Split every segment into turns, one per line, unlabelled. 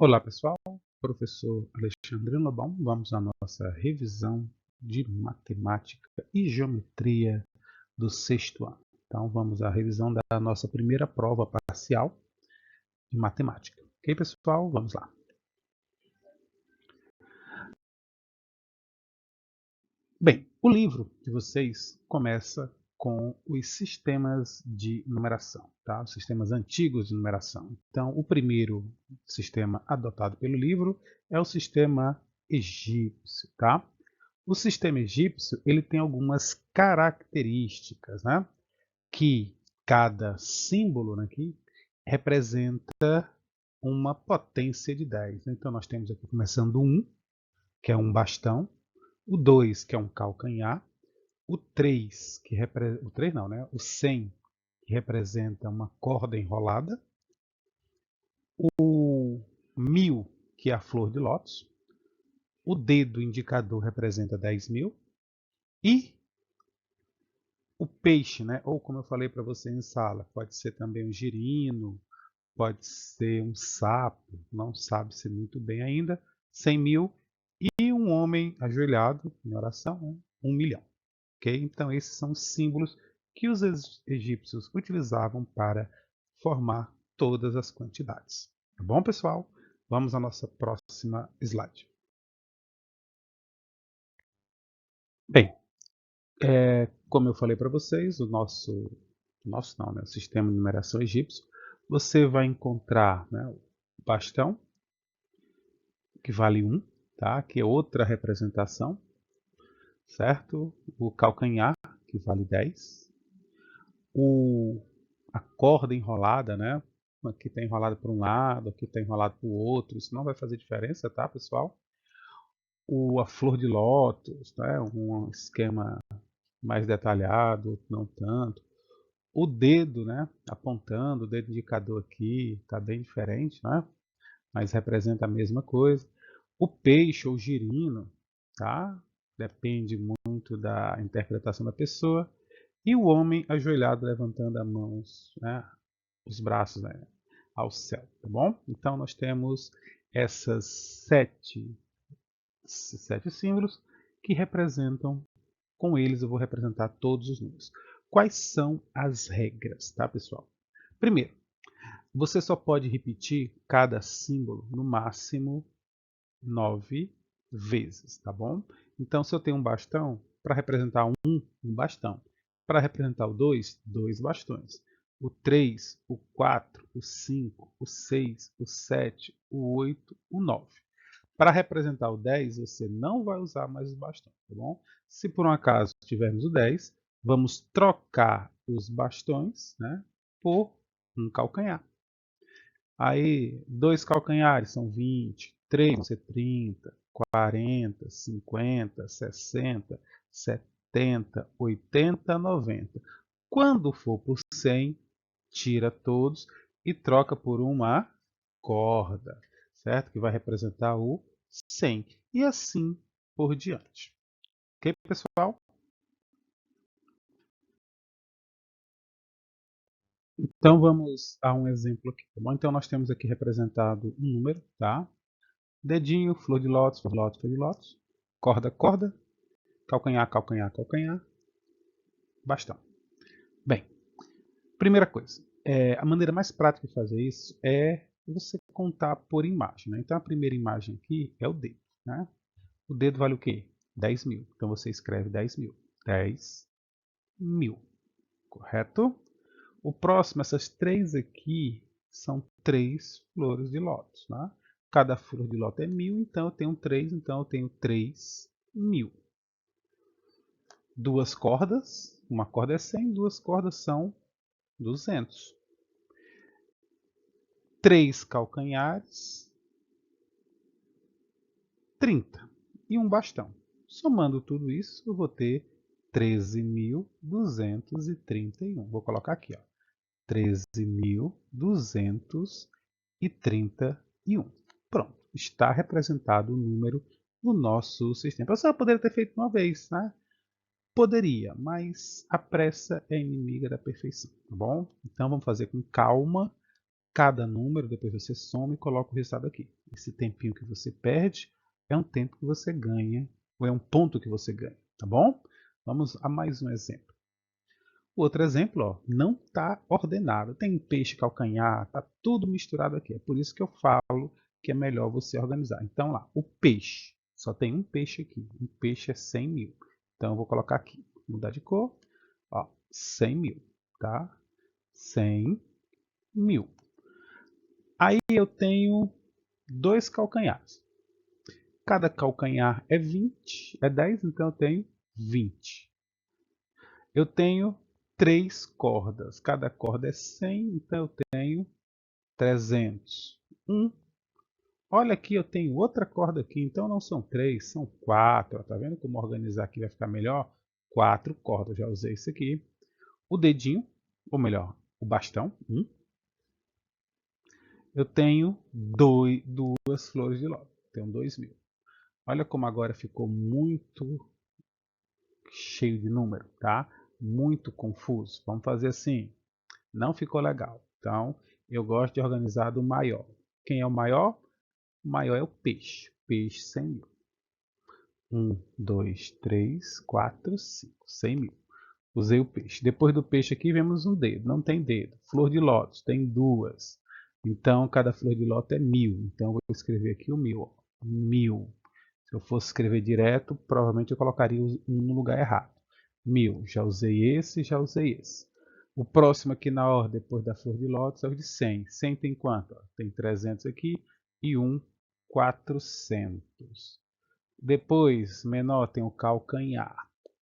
Olá pessoal, professor Alexandre Lobão, vamos à nossa revisão de matemática e geometria do sexto ano. Então vamos à revisão da nossa primeira prova parcial de matemática. Ok pessoal, vamos lá. Bem, o livro de vocês começa com os sistemas de numeração, tá? Os sistemas antigos de numeração. Então, o primeiro sistema adotado pelo livro é o sistema egípcio, tá? O sistema egípcio ele tem algumas características, né? Que cada símbolo aqui representa uma potência de 10. Então, nós temos aqui começando o 1, que é um bastão, o 2, que é um calcanhar, o 3, que representa, o 3 não, né? O 100, que representa uma corda enrolada, o 1000, que é a flor de lótus, o dedo indicador representa 10.000 e o peixe, né? Ou como eu falei para você em sala, pode ser também um girino, pode ser um sapo, não sabe-se muito bem ainda, 100.000 e um homem ajoelhado em oração, né? 1.000.000. Okay? Então esses são os símbolos que os egípcios utilizavam para formar todas as quantidades. Tá bom, pessoal? Vamos à nossa próxima slide. Bem, como eu falei para vocês, o sistema de numeração egípcio, você vai encontrar, né, o bastão, que vale 1, tá? Que é outra representação, certo? O calcanhar, que vale 10. A corda enrolada, né? Aqui está enrolado para um lado, aqui está enrolado para o outro, isso não vai fazer diferença, tá, pessoal? A flor de lótus, né? Um esquema mais detalhado, não tanto. O dedo, né? Apontando, o dedo indicador aqui está bem diferente, né? Mas representa a mesma coisa. O peixe ou girino, tá? Depende muito da interpretação da pessoa. E o homem ajoelhado levantando as mãos, né? Os braços, né? Ao céu, tá bom? Então nós temos esses sete símbolos que representam, com eles eu vou representar todos os números. Quais são as regras, tá, pessoal? Primeiro, você só pode repetir cada símbolo no máximo 9 vezes, tá bom? Então, se eu tenho um bastão, para representar um bastão. Para representar o 2, 2 bastões. O 3, o 4, o 5, o 6, o 7, o 8, o 9. Para representar o 10, você não vai usar mais os bastões, tá bom? Se por um acaso tivermos o 10, vamos trocar os bastões, né, por um calcanhar. Aí, 2 calcanhares são 20, 3 vão ser 30, 40, 50, 60, 70, 80, 90. Quando for por 100, tira todos e troca por uma corda, certo? Que vai representar o 100. E assim por diante. Ok, pessoal? Então vamos a um exemplo aqui, tá bom? Então nós temos aqui representado um número, tá? Dedinho, flor de lótus, flor de lótus, flor de lótus. Corda, corda. Calcanhar, calcanhar, calcanhar. Bastão. Bem, primeira coisa. A maneira mais prática de fazer isso é você contar por imagem, né? Então a primeira imagem aqui é o dedo, né? O dedo vale o quê? 10.000. Então você escreve 10.000. 10.000. Correto? O próximo, essas três aqui, são 3 flores de lótus. Né? Cada flor de lótus é 1.000, então eu tenho 3, então eu tenho 3.000. Duas cordas, uma corda é 100, duas cordas são 200. 3 calcanhares, 30. E um bastão. Somando tudo isso, eu vou ter 13.231. Vou colocar aqui, ó. 13.231. Pronto, está representado o número no nosso sistema. Você poderia ter feito uma vez, né? Poderia, mas a pressa é inimiga da perfeição, tá bom? Então vamos fazer com calma, cada número, depois você soma e coloca o resultado aqui. Esse tempinho que você perde é um tempo que você ganha, ou é um ponto que você ganha, tá bom? Vamos a mais um exemplo. O outro exemplo, ó, não está ordenado. Tem peixe calcanhar, está tudo misturado aqui. É por isso que eu falo que é melhor você organizar. Então, lá, o peixe. Só tem um peixe aqui. Um peixe é 100 mil. Então, eu vou colocar aqui. Mudar de cor. Ó, 100 mil. Tá? 100 mil. Aí eu tenho dois calcanhares. Cada calcanhar é 20, é 10, então eu tenho 20. Eu tenho 3 cordas. Cada corda é 100, então eu tenho 300. Olha aqui, eu tenho outra corda aqui, então não são 3, são 4. Tá vendo como organizar aqui vai ficar melhor? 4 cordas, já usei isso aqui. O dedinho, ou melhor, o bastão, eu tenho duas flores de lótus, tenho 2.000. Olha como agora ficou muito cheio de número, tá? Muito confuso. Vamos fazer assim. Não ficou legal. Então, eu gosto de organizar do maior. Quem é o maior? O maior é o peixe. Peixe 100 mil. 1, 2, 3, 4, 5. 100 mil. Usei o peixe. Depois do peixe aqui vemos um dedo. Não tem dedo. Flor de lótus tem duas. Então, cada flor de lótus é 1.000. Então, eu vou escrever aqui o 1.000. 1.000. Se eu fosse escrever direto, provavelmente eu colocaria no lugar errado. 1.000. Já usei esse, já usei esse. O próximo aqui na ordem, depois da flor de lótus, é o de 100. 100 tem quanto? Tem 300 aqui e 400. Depois, menor, tem o calcanhar.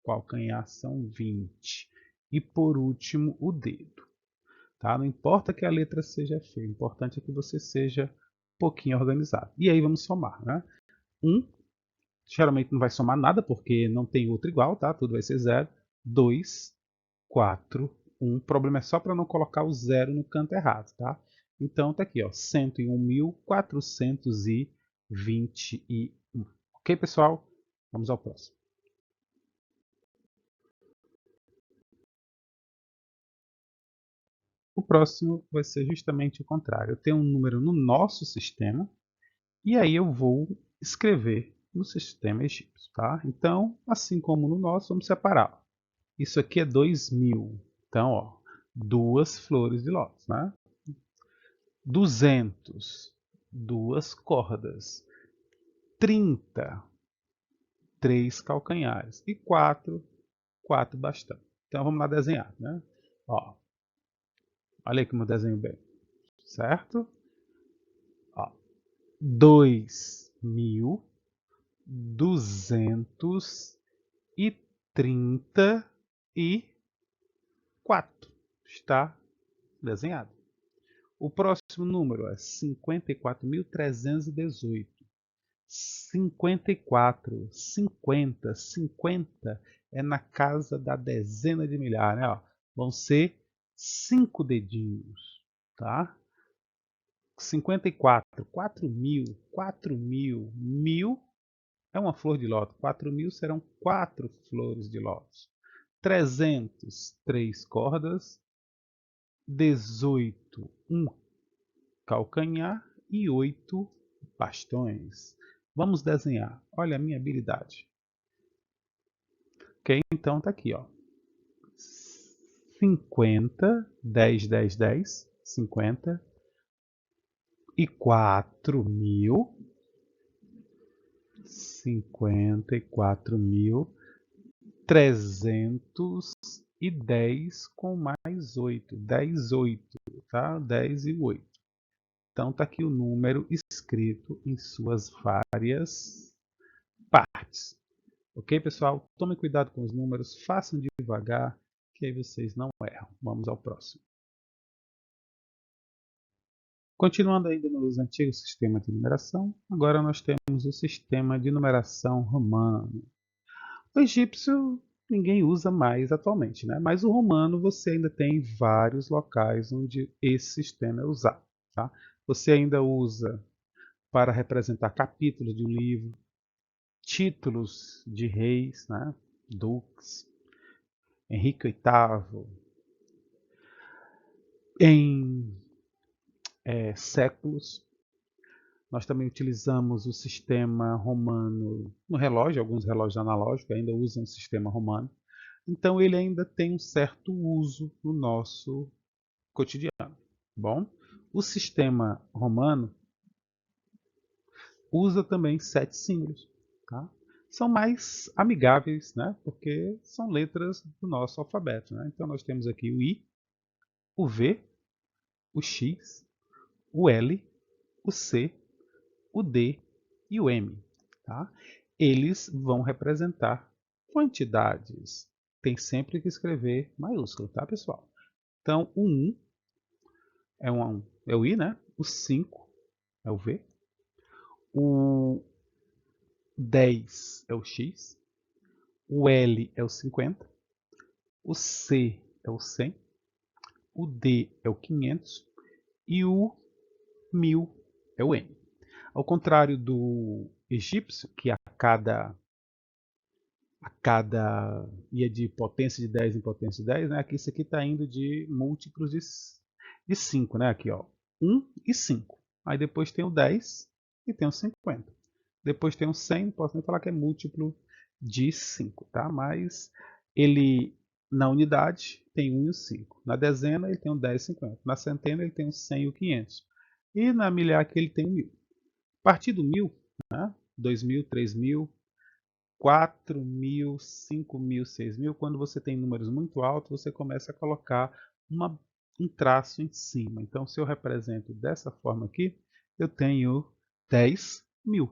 Calcanhar são 20. E por último, o dedo. Tá? Não importa que a letra seja feia, o importante é que você seja um pouquinho organizado. E aí vamos somar. Né? 1, geralmente não vai somar nada, porque não tem outro igual, tá? Tudo vai ser 0. 2, 4, 1. O problema é só para não colocar o 0 no canto errado, tá? Então tá aqui, ó, 101.421. Ok, pessoal? Vamos ao próximo. O próximo vai ser justamente o contrário. Eu tenho um número no nosso sistema e aí eu vou escrever no sistema egípcio, tá? Então, assim como no nosso, vamos separar. Isso aqui é 2.000. Então, ó, duas flores de lótus, né? 200, duas cordas. 30, 3 calcanhares. E 4 bastão. Então vamos lá desenhar, né? Ó, olha aí como eu desenho bem, certo? Ó, 2.234 está desenhado. O próximo número é 54.318. 54, 50, 50 é na casa da dezena de milhares, né? Ó, vão ser 5 dedinhos, tá? 54, 4.000, 4.000, 1.000 é uma flor de lótus. 4.000 serão 4 flores de lótus. 300, 3 cordas. 18, 1 calcanhar e 8 bastões. Vamos desenhar. Olha a minha habilidade. Ok? Então tá aqui, ó. 50, 10, 10, 10, 50 e 4.000, 54.310 com mais 8, 10, 8, tá? 10 e 8. Então tá aqui o número escrito em suas várias partes. Ok, pessoal? Tomem cuidado com os números, façam devagar, que aí vocês não erram. Vamos ao próximo. Continuando ainda nos antigos sistemas de numeração, agora nós temos o sistema de numeração romano. O egípcio ninguém usa mais atualmente, né? Mas o romano você ainda tem vários locais onde esse sistema é usado. Tá? Você ainda usa para representar capítulos de um livro, títulos de reis, né? Duques, Henrique VIII, em séculos. Nós também utilizamos o sistema romano no relógio, alguns relógios analógicos ainda usam o sistema romano. Então ele ainda tem um certo uso no nosso cotidiano. Bom, o sistema romano usa também 7 símbolos. Tá? São mais amigáveis, né? Porque são letras do nosso alfabeto. Né? Então nós temos aqui o I, o V, o X, o L, o C, o D e o M. Tá? Eles vão representar quantidades. Tem sempre que escrever maiúsculo, tá, pessoal? Então, o 1 é o I, né? O 5 é o V. O 10 é o X. O L é o 50. O C é o 100. O D é o 500. E o 1000 é o M. Ao contrário do egípcio, que a cada ia de potência de 10 em potência de 10, né? Aqui isso aqui está indo de múltiplos de 5, né? Aqui, ó, 1 e 5. Aí depois tem o 10 e tem o 50. Depois tem o 100, não posso nem falar que é múltiplo de 5, tá? Mas ele, na unidade, tem 1 e o 5. Na dezena, ele tem o 10 e o 50. Na centena, ele tem o 100 e o 500. E na milhar aqui, ele tem o 1000. A partir do 1000, né? 2000, 3000, 4.000, 5.000, 6.000, quando você tem números muito altos, você começa a colocar um traço em cima. Então, se eu represento dessa forma aqui, eu tenho 10.000.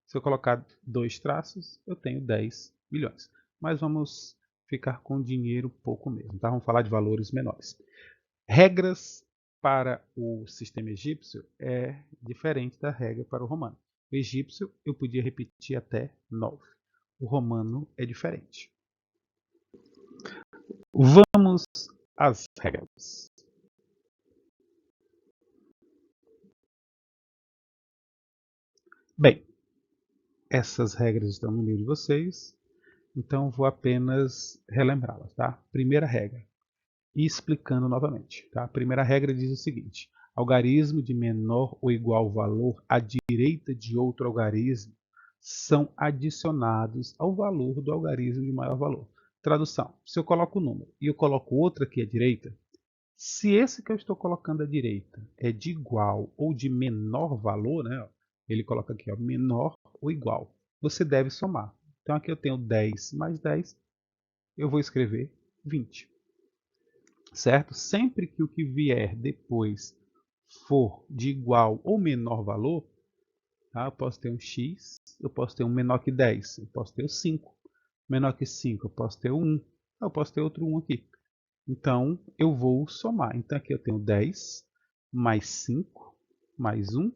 Se eu colocar 2 traços, eu tenho 10 milhões. Mas vamos ficar com dinheiro pouco mesmo, tá? Vamos falar de valores menores. Regras para o sistema egípcio é diferente da regra para o romano. O egípcio eu podia repetir até 9. O romano é diferente. Vamos às regras. Bem, essas regras estão no livro de vocês, então vou apenas relembrá-las, tá? Primeira regra, e explicando novamente, tá? A primeira regra diz o seguinte: algarismo de menor ou igual valor à direita de outro algarismo são adicionados ao valor do algarismo de maior valor. Tradução: se eu coloco um número e eu coloco outro aqui à direita, se esse que eu estou colocando à direita é de igual ou de menor valor, né? Ele coloca aqui, ó, menor ou igual. Você deve somar. Então aqui eu tenho 10 mais 10, eu vou escrever 20. Certo? Sempre que o que vier depois for de igual ou menor valor, tá? Eu posso ter um x, eu posso ter um menor que 10, eu posso ter o 5. Menor que 5, eu posso ter o 1, eu posso ter outro 1 aqui. Então, eu vou somar. Então, aqui eu tenho 10 mais 5 mais 1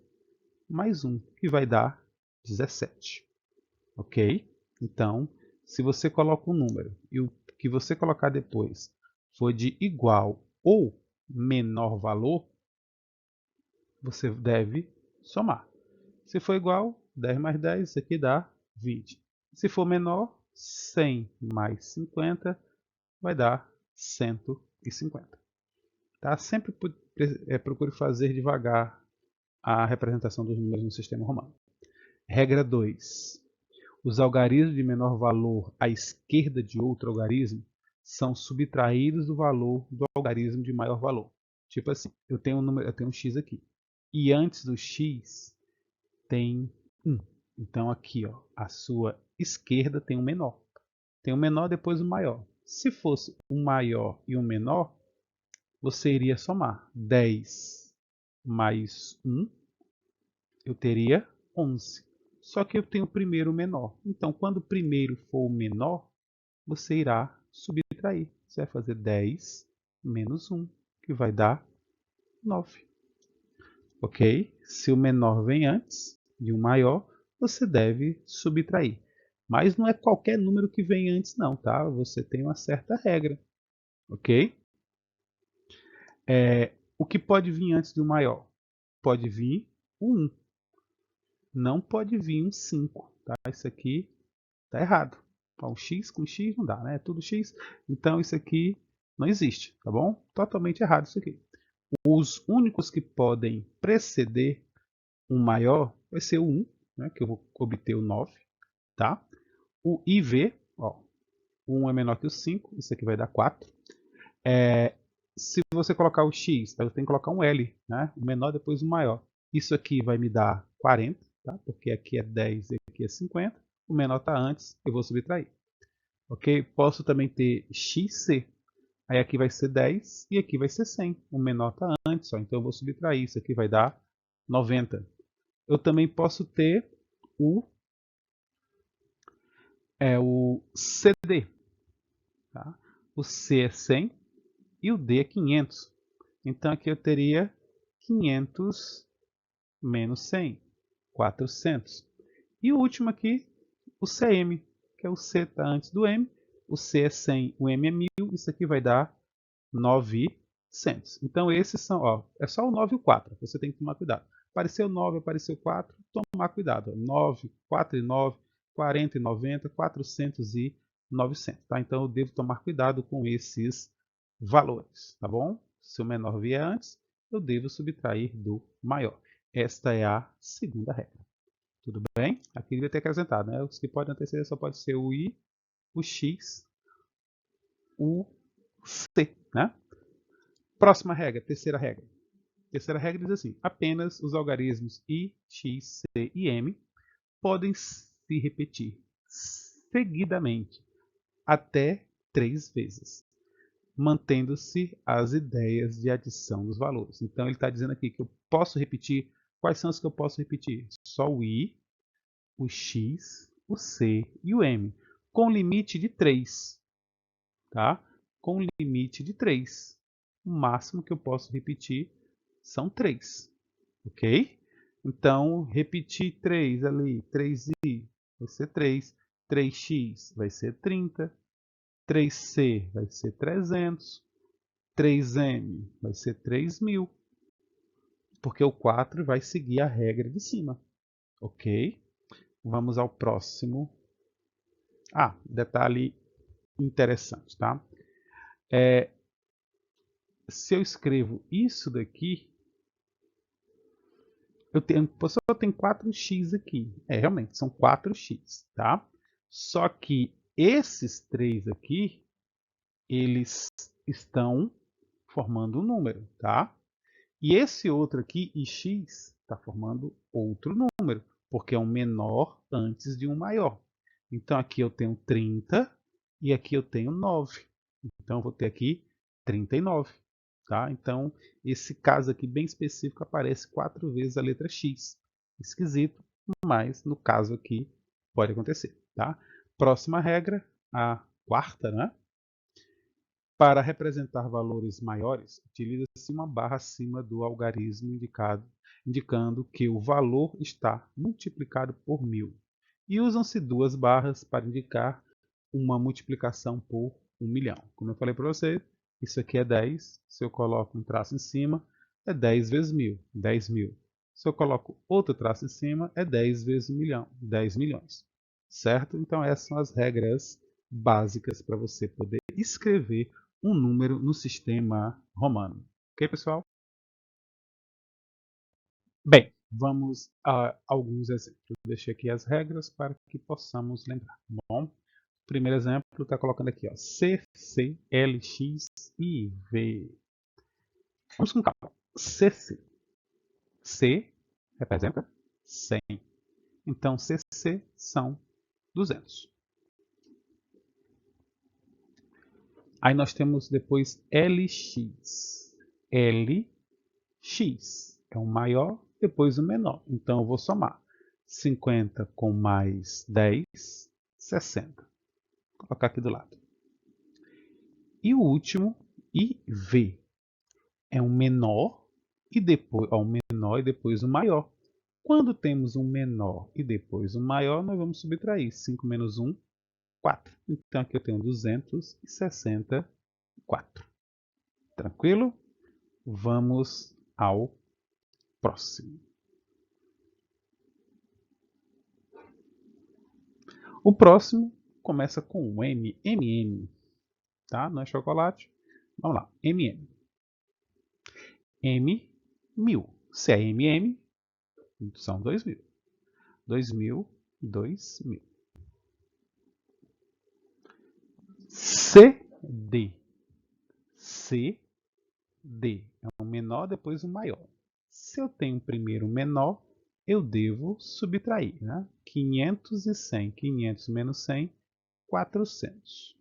mais 1, que vai dar 17. Ok? Então, se você coloca um número e o que você colocar depois for de igual ou menor valor, você deve somar. Se for igual, 10 mais 10, isso aqui dá 20. Se for menor, 100 mais 50 vai dar 150. Tá? Sempre procure fazer devagar a representação dos números no sistema romano. Regra 2. Os algarismos de menor valor à esquerda de outro algarismo são subtraídos do valor do algarismo de maior valor. Tipo assim, eu tenho um x aqui. E antes do x tem 1. Então aqui, ó, a sua esquerda tem um menor. Tem um menor, depois o maior. Se fosse um maior e um menor, você iria somar 10 mais 1, eu teria 11. Só que eu tenho o primeiro menor. Então, quando o primeiro for o menor, você irá subtrair. Você vai fazer 10 menos 1, que vai dar 9. Ok? Se o menor vem antes de um maior, você deve subtrair. Mas não é qualquer número que vem antes, não, tá? Você tem uma certa regra. Ok? O que pode vir antes de um maior? Pode vir o 1. Não pode vir um 5. Tá? Isso aqui está errado. Então, x com x não dá, né? É tudo x. Então, isso aqui não existe, tá bom? Totalmente errado isso aqui. Os únicos que podem preceder um maior vai ser o 1, né, que eu vou obter o 9, tá? O IV, ó, o 1 é menor que o 5, isso aqui vai dar 4. Se você colocar o X, tá, eu tenho que colocar um L, né? O menor depois o maior. Isso aqui vai me dar 40, tá? Porque aqui é 10 e aqui é 50. O menor está antes, eu vou subtrair. Ok? Posso também ter XC. Aí aqui vai ser 10 e aqui vai ser 100. O menor está antes, ó, então eu vou subtrair. Isso aqui vai dar 90. Eu também posso ter o CD. Tá? O C é 100 e o D é 500. Então aqui eu teria 500 menos 100, 400. E o último aqui, o CM, que é o C está antes do M. O C é 100, o M é 1000. Isso aqui vai dar 900. Então esses são, ó, é só o 9 e o 4. Você tem que tomar cuidado. Apareceu 9, apareceu 4, tomar cuidado. 9, 4 e 9, 40 e 90, 400 e 900. Tá? Então eu devo tomar cuidado com esses valores. Tá bom? Se o menor vier antes, eu devo subtrair do maior. Esta é a segunda regra. Tudo bem? Aqui devia ter acrescentado, né? Os que podem anteceder só pode ser o I, o X, o C, né? Próxima regra, terceira regra. Terceira regra diz assim: apenas os algarismos I, X, C e M podem se repetir seguidamente até 3 vezes, mantendo-se as ideias de adição dos valores. Então ele está dizendo aqui que eu posso repetir. Quais são os que eu posso repetir? Só o I, o X, o C e o M, com limite de 3. Tá? Com limite de 3. O máximo que eu posso repetir são 3. Ok? Então, repetir 3 ali, 3i vai ser 3, 3x vai ser 30, 3c vai ser 300, 3m vai ser 3000, porque o 4 vai seguir a regra de cima. Ok? Vamos ao próximo. Detalhe interessante, tá? Se eu escrevo isso daqui, só tem 4x aqui. Realmente, são 4x, tá? Só que esses 3 aqui, eles estão formando um número, tá? E esse outro aqui, x, está formando outro número, porque é um menor antes de um maior. Então aqui eu tenho 30 e aqui eu tenho 9. Então eu vou ter aqui 39. Tá? Então esse caso aqui bem específico aparece 4 vezes a letra x. Esquisito, mas no caso aqui pode acontecer. Tá? Próxima regra, a quarta, né? Para representar valores maiores, utiliza-se uma barra acima do algarismo indicando que o valor está multiplicado por 1000. E usam-se duas barras para indicar uma multiplicação por 1 milhão. Como eu falei para você, isso aqui é 10. Se eu coloco um traço em cima, é 10 vezes 1000, 10 mil. Se eu coloco outro traço em cima, é 10 vezes 1 milhão, 10 milhões. Certo? Então essas são as regras básicas para você poder escrever um número no sistema romano. Ok, pessoal? Bem, vamos a alguns exemplos. Eu deixei aqui as regras para que possamos lembrar. Bom, o primeiro exemplo está colocando aqui, ó, C, C, L, X, I, V. Vamos com calma. CC. C representa 100. Então, CC são 200. Aí nós temos depois LX. LX é o maior, depois o menor. Então eu vou somar 50 com mais 10, 60. Vou colocar aqui do lado. E o último, IV, é um menor e depois o maior. Quando temos um menor e depois um maior, nós vamos subtrair 5 menos 1, 4. Então aqui eu tenho 264. Tranquilo? Vamos ao próximo. O próximo começa com um M, MM, tá? Não é chocolate. Vamos lá, MM. M, 1000. Se é MM, são 2000. 2000, 2000. CD. CD é um menor, depois um maior. Se eu tenho primeiro um menor, eu devo subtrair, né? 500 e 100. 500 menos 100, 400.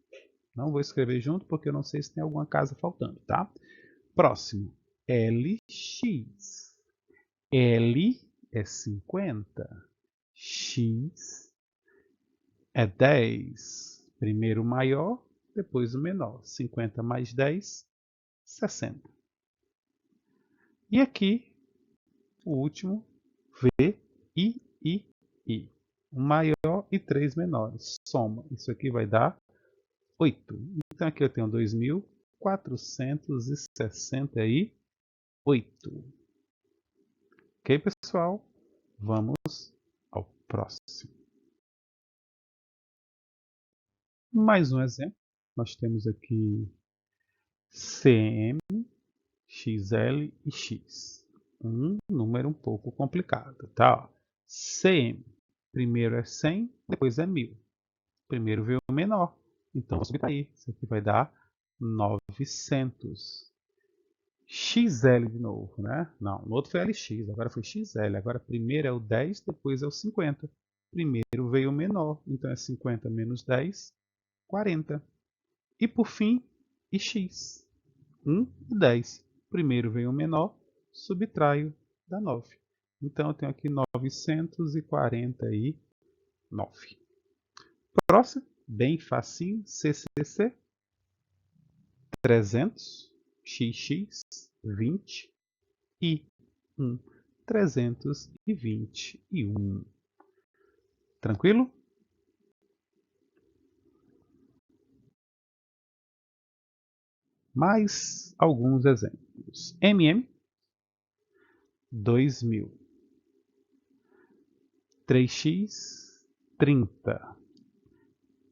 Não vou escrever junto porque eu não sei se tem alguma casa faltando, tá? Próximo, LX. L é 50. X é 10. Primeiro o maior, depois o menor. 50 mais 10, 60. E aqui, o último, V, I. Um maior e 3 menores. Soma. Isso aqui vai dar 8. Então aqui eu tenho 2.468. Ok, pessoal? Vamos ao próximo. Mais um exemplo. Nós temos aqui CM, XL e X. Um número um pouco complicado, tá? CM. Primeiro é 100, depois é 1000. Primeiro veio o menor. Então, vou subtrair. Isso aqui vai dar 900. XL de novo, né? Não, no outro foi LX, agora foi XL. Agora primeiro é o 10, depois é o 50. Primeiro veio o menor, então é 50 menos 10, 40. E por fim, IX. 1 e 10. Primeiro veio o menor, subtraio, dá 9. Então eu tenho aqui 949. Próximo, bem facinho, CCC. 300, XX, 20 e 1. 321. Tranquilo? Mais alguns exemplos. MM, 2000. 3x, 30.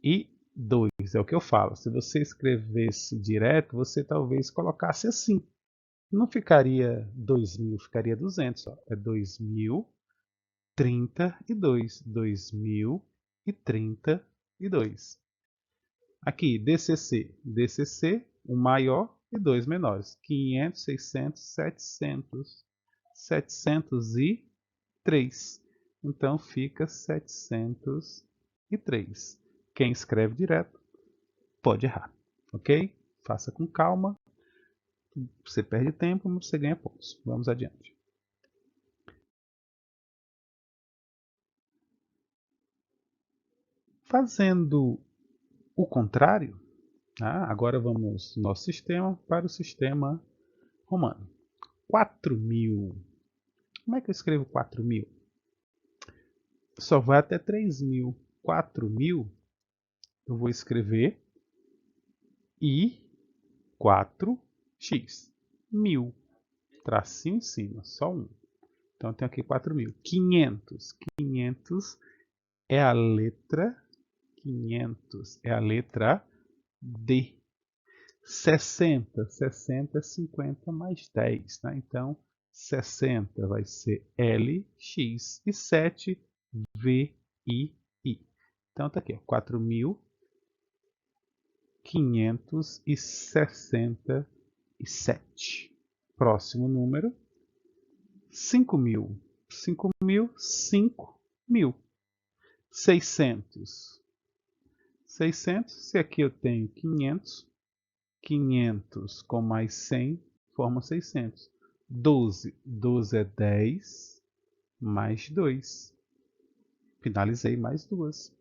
E 2, é o que eu falo. Se você escrevesse direto, você talvez colocasse assim. Não ficaria 2000, ficaria 200. Ó. É 2032. 2032. Aqui, DCC. DCC, um maior e dois menores. 500, 600, 700. 703. Então fica 703. Quem escreve direto pode errar, ok? Faça com calma. Você perde tempo, mas você ganha pontos. Vamos adiante. Fazendo o contrário, tá? Agora vamos do nosso sistema para o sistema romano. 4.000. Como é que eu escrevo 4.000? Só vai até 3.000. 4.000, eu vou escrever I4x. 1000. Tracinho em cima, só um. Então eu tenho aqui 4.000. 500. 500 é a letra 500 é a letra D. 60. 60 é 50 mais 10. Né? Então 60 vai ser LX e 7 VII. Então está aqui, 4.567. Próximo número, 5.000. 5.000, 5.000. 600. 600, se aqui eu tenho 500, 500 com mais 100 forma 600. 12. 12 é 10 mais 2. Finalizei mais 2.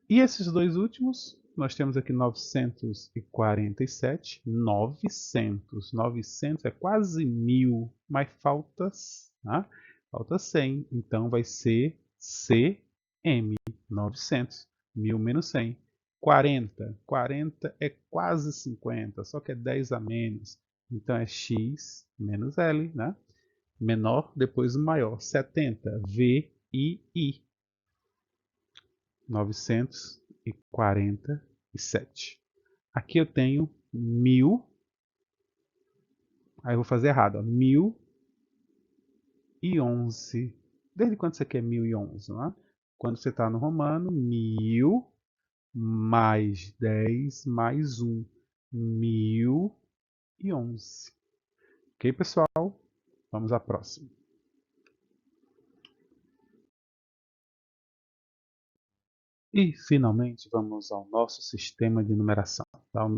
E esses dois últimos, nós temos aqui 947. 900. 900 é quase 1000, mas falta, né? Falta 100. Então vai ser CM. 900. 1000 menos 100. 40. 40 é quase 50, só que é 10 a menos. Então é X menos L, né? Menor, depois o maior. 70. VII. 900 1047. Aqui eu tenho 1000. Aí eu vou fazer errado, ó, 1011. Desde quando você quer 1011, não é? Quando você está no romano, 1000 mais 10 mais 1. 1011. Ok, pessoal? Vamos à próxima. E, finalmente, vamos ao nosso sistema de numeração. Tá? O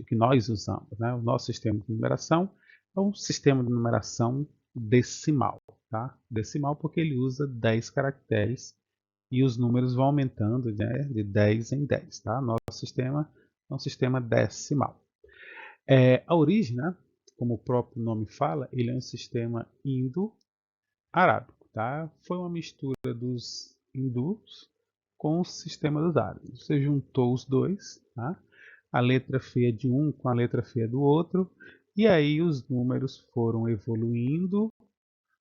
que nós usamos. Né? O nosso sistema de numeração é um sistema de numeração decimal. Tá? Decimal porque ele usa 10 caracteres e os números vão aumentando, né, de 10 em 10. Tá? Nosso sistema é um sistema decimal. A origem, né, como o próprio nome fala, ele é um sistema indo-arábico. Tá? Foi uma mistura dos hindus com o sistema dos árabes. Você juntou os dois, tá? A letra feia de um com a letra feia do outro, e aí os números foram evoluindo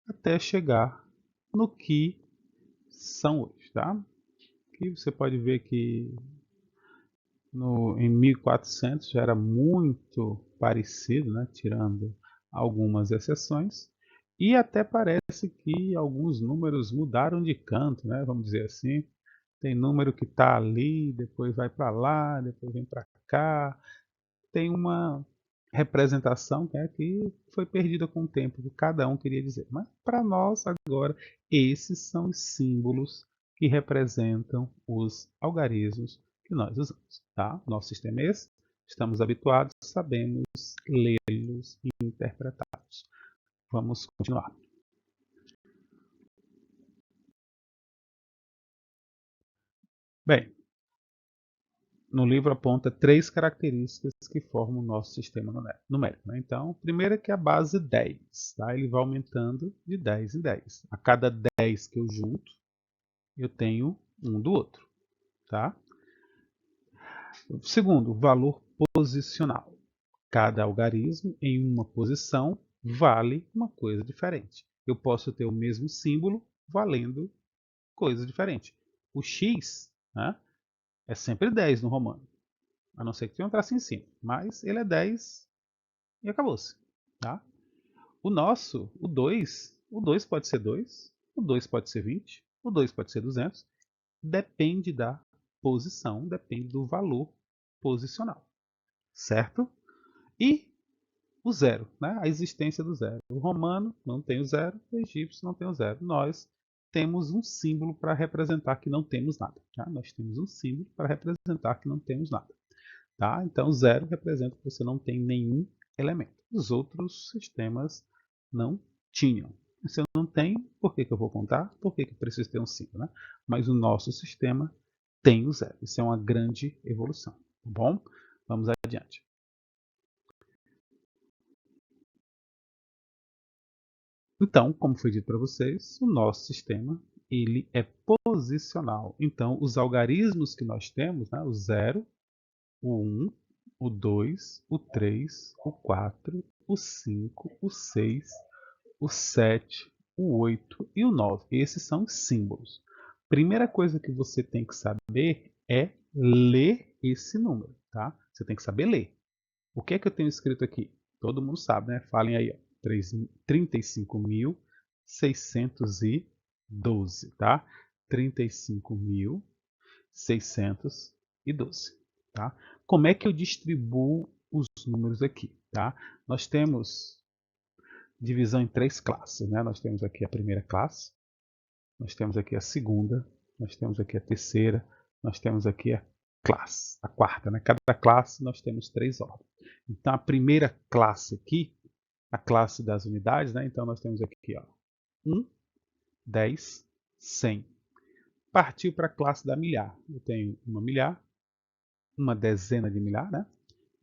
até chegar no que são hoje. Tá? Aqui você pode ver que em 1400 já era muito parecido, né? Tirando algumas exceções. E até parece que alguns números mudaram de canto, né? Vamos dizer assim. Tem número que está ali, depois vai para lá, depois vem para cá. Tem uma representação que foi perdida com o tempo, que cada um queria dizer. Mas para nós agora, esses são os símbolos que representam os algarismos que nós usamos. Tá? Nosso sistema é esse. Estamos habituados, sabemos lê-los e interpretá-los. Vamos continuar. Bem, no livro aponta 3 características que formam o nosso sistema numérico. Né? Então, primeiro é que a base 10. Tá? Ele vai aumentando de 10 em 10. A cada 10 que eu junto, eu tenho um do outro. Tá? Segundo, valor posicional. Cada algarismo em uma posição vale uma coisa diferente. Eu posso ter o mesmo símbolo valendo coisa diferente. O x, né, é sempre 10 no romano. A não ser que tenha um traço em cima. Mas ele é 10 e acabou-se. Tá? O nosso, o 2 pode ser 2, o 2 pode ser 20, o 2 pode ser 200. Depende da posição, depende do valor posicional. Certo? E o zero, né? A existência do zero. O romano não tem o zero, o egípcio não tem o zero. Nós temos um símbolo para representar que não temos nada. Tá? Nós temos um símbolo para representar que não temos nada. Tá? Então, zero representa que você não tem nenhum elemento. Os outros sistemas não tinham. Se eu não tenho, por que eu vou contar? Por que eu preciso ter um símbolo? Né? Mas o nosso sistema tem o zero. Isso é uma grande evolução. Tá bom? Vamos adiante. Então, como foi dito para vocês, o nosso sistema ele é posicional. Então, os algarismos que nós temos, né, o 0, o 1, o 2, o 3, o 4, o 5, o 6, o 7, o 8 e o 9. Esses são os símbolos. Primeira coisa que você tem que saber é ler esse número. Tá? Você tem que saber ler. O que é que eu tenho escrito aqui? Todo mundo sabe, né? Falem aí. 35.612, tá? 35.612, tá? Como é que eu distribuo os números aqui, tá? Nós temos divisão em 3 classes, né? Nós temos aqui a primeira classe, nós temos aqui a segunda, nós temos aqui a terceira, nós temos aqui a classe, a quarta, né? Cada classe nós temos 3 ordens. Então a primeira classe aqui, a classe das unidades, né? Então nós temos aqui, ó, 1, 10, 100. Partiu para a classe da milhar. Eu tenho uma milhar, uma dezena de milhar, né?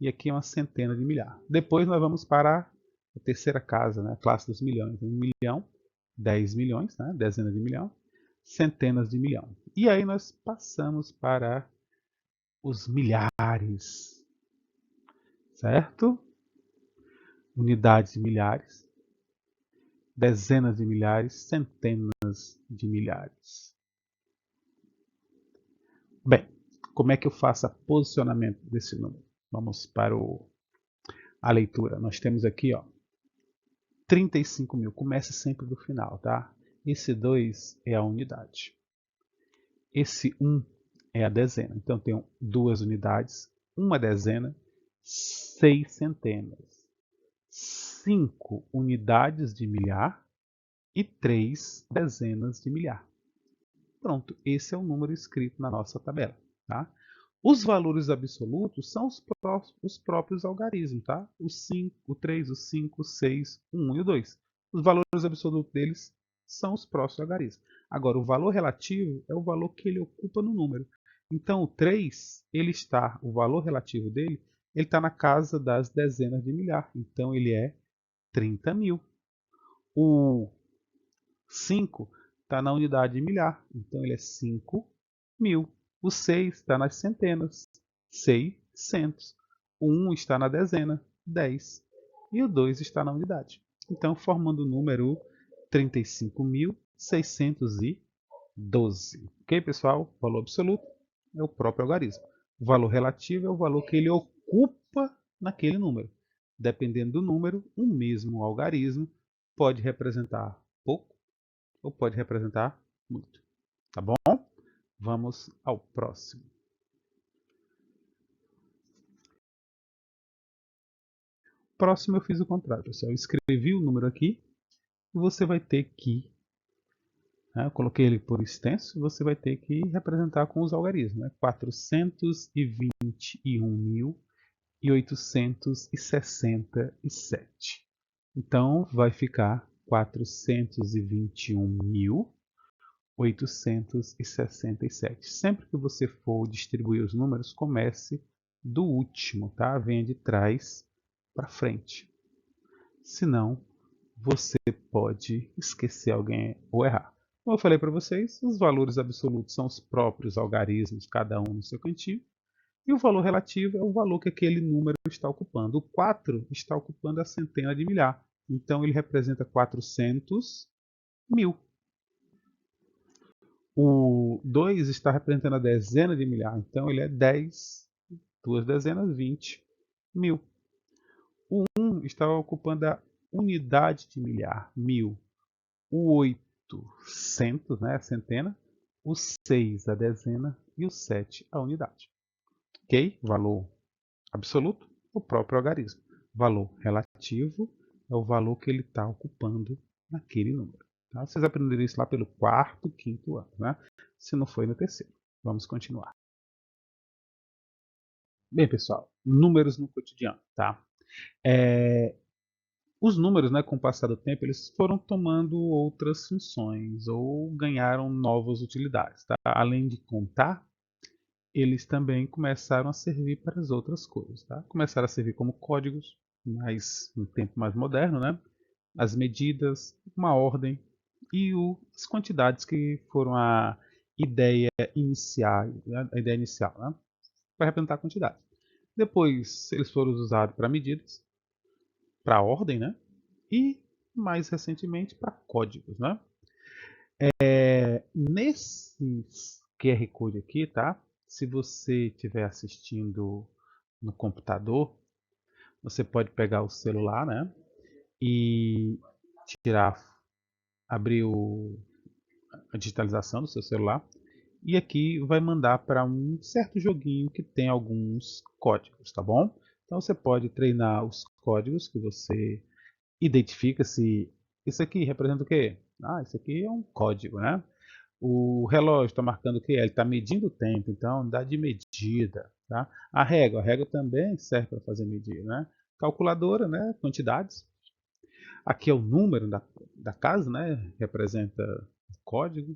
E aqui uma centena de milhar. Depois nós vamos para a terceira casa, né? A classe dos milhões. 1 milhão, 10 milhões, né? Dezena de milhão, centenas de milhão. E aí nós passamos para os milhares, certo? Unidades de milhares, dezenas de milhares, centenas de milhares. Bem, Como é que eu faço o posicionamento desse número? Vamos para a leitura. Nós temos aqui, ó, 35 mil. Começa sempre do final, tá? Esse 2 é a unidade. Esse 1 é a dezena. Então, eu tenho 2 unidades, uma dezena, 6 centenas, 5 unidades de milhar e 3 dezenas de milhar. Pronto, esse é o número escrito na nossa tabela. Tá? Os valores absolutos são os próprios algarismos. Tá? O 5, o 3, o 5, o 6, o 1 e o 2. Os valores absolutos deles são os próprios algarismos. Agora, o valor relativo é o valor que ele ocupa no número. Então, o 3, o valor relativo dele, ele está na casa das dezenas de milhar. Então, ele é 30 mil. O 5 está na unidade de milhar, então ele é 5 mil. O 6 está nas centenas, 600. O 1 está na dezena, 10. E o 2 está na unidade. Então, formando o número 35.612. Ok, pessoal? O valor absoluto é o próprio algarismo. O valor relativo é o valor que ele ocupa naquele número. Dependendo do número, o mesmo algarismo pode representar pouco ou pode representar muito. Tá bom? Vamos ao próximo. Próximo eu fiz o contrário, pessoal. Eu escrevi o número aqui e você vai ter que, eu coloquei ele por extenso, você vai ter que representar com os algarismos. Né? 421.867. Então, vai ficar 421.867. Sempre que você for distribuir os números, comece do último, tá? Venha de trás para frente. Senão, você pode esquecer alguém ou errar. Como eu falei para vocês, os valores absolutos são os próprios algarismos, cada um no seu cantinho. E o valor relativo é o valor que aquele número está ocupando. O 4 está ocupando a centena de milhar. Então, ele representa 400 mil. O 2 está representando a dezena de milhar. Então, ele é 10. 2 dezenas, 20 mil. O 1 está ocupando a unidade de milhar, 1000. O 800, né, a centena. O 6, a dezena. E o 7, a unidade. Ok? Valor absoluto, o próprio algarismo. Valor relativo é o valor que ele está ocupando naquele número. Tá? Vocês aprenderam isso lá pelo quarto, quinto ano, né? Se não foi no terceiro. Vamos continuar. Bem, pessoal, números no cotidiano, tá? Os números, né, com o passar do tempo, eles foram tomando outras funções ou ganharam novas utilidades, tá? Além de contar, eles também começaram a servir para as outras coisas, tá? Começaram a servir como códigos, mas no tempo mais moderno, né? As medidas, uma ordem e as quantidades que foram a ideia inicial, né? Para representar a quantidade. Depois eles foram usados para medidas, para ordem, né? E mais recentemente para códigos, né? Nesses QR Code aqui, tá? Se você estiver assistindo no computador, você pode pegar o celular, né? E abrir a digitalização do seu celular. E aqui vai mandar para um certo joguinho que tem alguns códigos, tá bom? Então você pode treinar os códigos que você identifica se isso aqui representa o quê? Ah, isso aqui é um código, né? O relógio está marcando o quê? Ele está medindo o tempo, então unidade de medida. Tá? A régua também serve para fazer medida. Né? Calculadora, né? Quantidades. Aqui é o número da casa, né? Representa o código.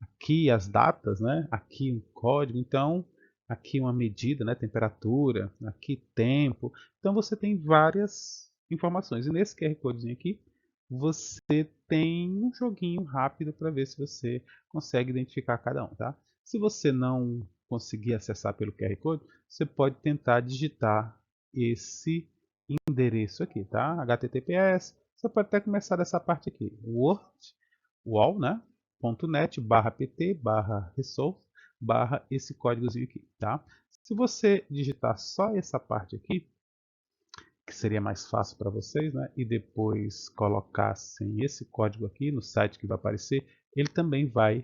Aqui as datas, né? Aqui um código. Então, aqui uma medida, né? Temperatura. Aqui tempo. Então, você tem várias informações. E nesse QR Codezinho aqui, você tem um joguinho rápido para ver se você consegue identificar cada um, tá? Se você não conseguir acessar pelo QR Code, você pode tentar digitar esse endereço aqui, tá? HTTPS. Você pode até começar dessa parte aqui, wall, né? .net/pt/resource barra esse códigozinho aqui, tá? Se você digitar só essa parte aqui, que seria mais fácil para vocês, né? E depois colocassem esse código aqui no site que vai aparecer, ele também vai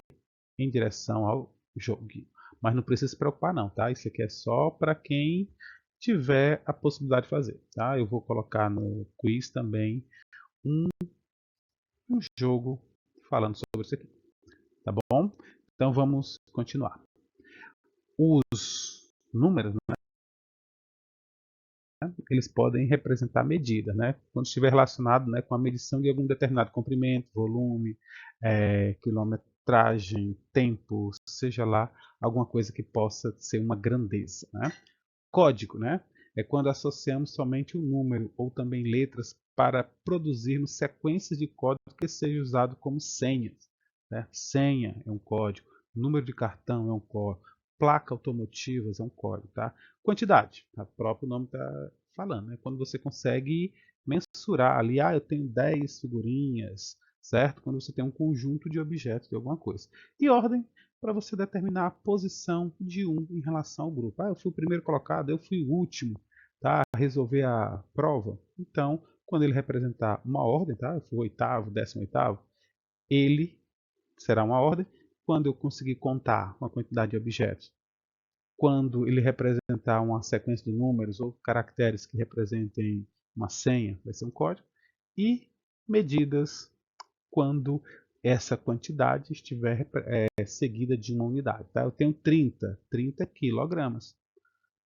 em direção ao joguinho. Mas não precisa se preocupar não, tá? Isso aqui é só para quem tiver a possibilidade de fazer, tá? Eu vou colocar no quiz também um jogo falando sobre isso aqui, tá bom? Então vamos continuar. Os números, né, eles podem representar medida, né? Quando estiver relacionado, né, com a medição de algum determinado comprimento, volume, quilometragem, tempo, seja lá alguma coisa que possa ser uma grandeza, né? Código, né? É quando associamos somente um número ou também letras para produzirmos sequências de código que seja usado como senhas, né? Senha é um código, número de cartão é um código, placa automotivas é um código, tá? Quantidade, o próprio nome está falando, né? Quando você consegue mensurar ali, eu tenho 10 figurinhas, certo? Quando você tem um conjunto de objetos de alguma coisa. E ordem, para você determinar a posição de um em relação ao grupo. Eu fui o primeiro colocado, eu fui o último, tá? A resolver a prova. Então, quando ele representar uma ordem, tá? Eu fui o oitavo, 18º, ele será uma ordem. Quando eu conseguir contar uma quantidade de objetos, quando ele representar uma sequência de números ou caracteres que representem uma senha, vai ser um código. E medidas, quando essa quantidade estiver seguida de uma unidade. Tá? Eu tenho 30 quilogramas.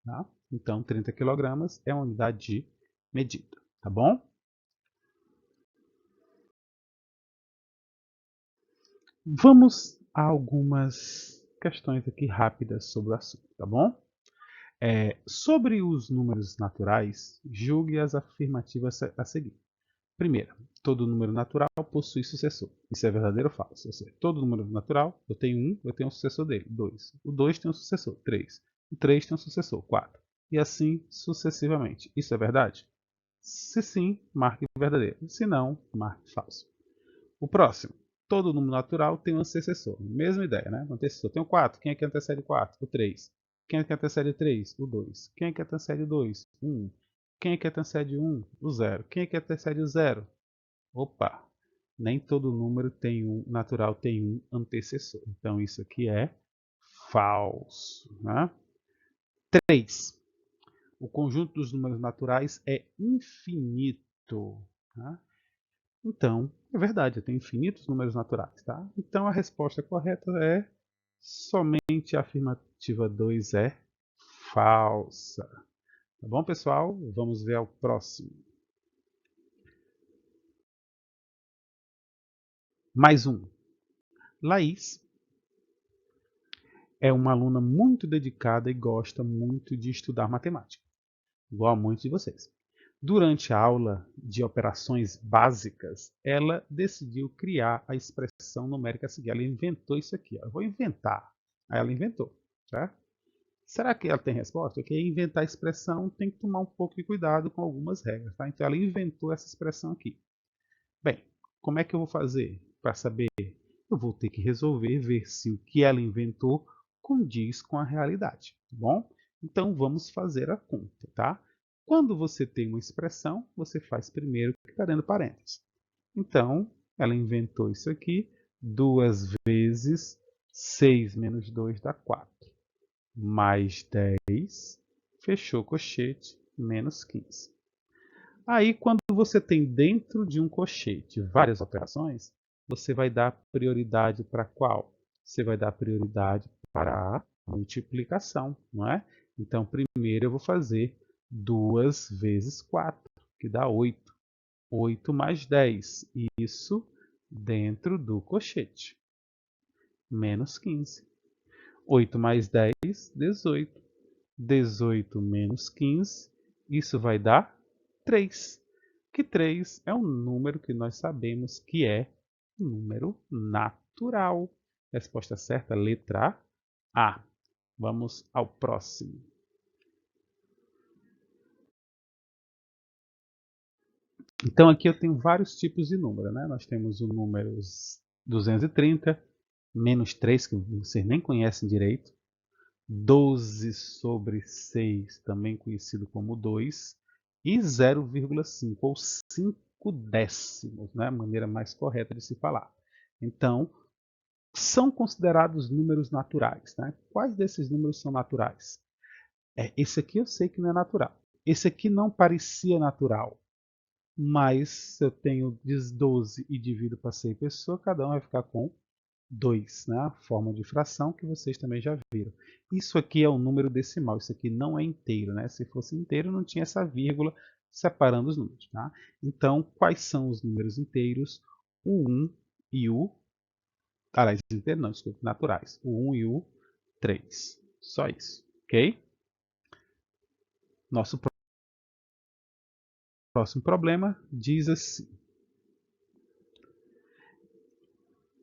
Tá? Então, 30 quilogramas é uma unidade de medida. Tá bom? Vamos a algumas questões aqui rápidas sobre o assunto. Tá bom? Sobre os números naturais, julgue as afirmativas a seguir. Primeira, todo número natural possui sucessor. Isso é verdadeiro ou falso? Ou seja, todo número natural, eu tenho um, eu tenho um sucessor dele. 2. O 2 tem um sucessor. 3. O 3 tem um sucessor. 4. E assim sucessivamente. Isso é verdade? Se sim, marque verdadeiro. Se não, marque falso. O próximo. Todo número natural tem um antecessor. Mesma ideia, né? Antecessor. Tem o 4. Quem é que antecede o 4? O 3. Quem é que antecede o 3? O 2. Quem é que antecede o 2? O 1. Quem é que antecede o 1? O 0. Quem é que antecede o 0? Opa! Nem todo número natural tem um antecessor. Então isso aqui é falso. Né? 3. O conjunto dos números naturais é infinito. Tá? Então, é verdade, eu tenho infinitos números naturais. Tá? Então a resposta correta é somente a afirmativa 2 é falsa. Tá bom, pessoal? Vamos ver o próximo. Mais um. Laís é uma aluna muito dedicada e gosta muito de estudar matemática, igual a muitos de vocês. Durante a aula de operações básicas, ela decidiu criar a expressão numérica a seguir. Ela inventou isso aqui. Eu vou inventar. Aí ela inventou. Certo? Será que ela tem resposta? Porque inventar a expressão tem que tomar um pouco de cuidado com algumas regras. Tá? Então ela inventou essa expressão aqui. Bem, como é que eu vou fazer para saber? Eu vou ter que resolver, ver se o que ela inventou condiz com a realidade, tá bom? Então vamos fazer a conta, tá? Quando você tem uma expressão, você faz primeiro o que está dentro de parênteses. Então, ela inventou isso aqui, 2 vezes 6 menos 2 dá 4. Mais 10, fechou colchete, menos 15. Aí, quando você tem dentro de um colchete várias operações, você vai dar prioridade para qual? Você vai dar prioridade para a multiplicação, não é? Então, primeiro eu vou fazer 2 vezes 4, que dá 8. 8 mais 10, isso dentro do colchete, menos 15. 8 mais 10, 18. 18 menos 15, isso vai dar 3. Que 3 é um número que nós sabemos que é um número natural. Resposta certa, letra A. Vamos ao próximo. Então aqui eu tenho vários tipos de número. Né? Nós temos o número 230, menos 3, que vocês nem conhecem direito. 12 sobre 6, também conhecido como 2, e 0,5, ou 5 décimos, né? A maneira mais correta de se falar. Então, são considerados números naturais, né? Quais desses números são naturais? Esse aqui eu sei que não é natural. Esse aqui não parecia natural. Mas se eu tenho 12 e divido para 100 pessoas, cada um vai ficar com 2, né? A forma de fração que vocês também já viram. Isso aqui é um número decimal, isso aqui não é inteiro, né? Se fosse inteiro, não tinha essa vírgula separando os números, tá? Então, quais são os números inteiros? O 1 e o... Aliás, inteiros não, desculpa, naturais. O 1 e o 3. Só isso, ok? Nosso próximo problema diz assim.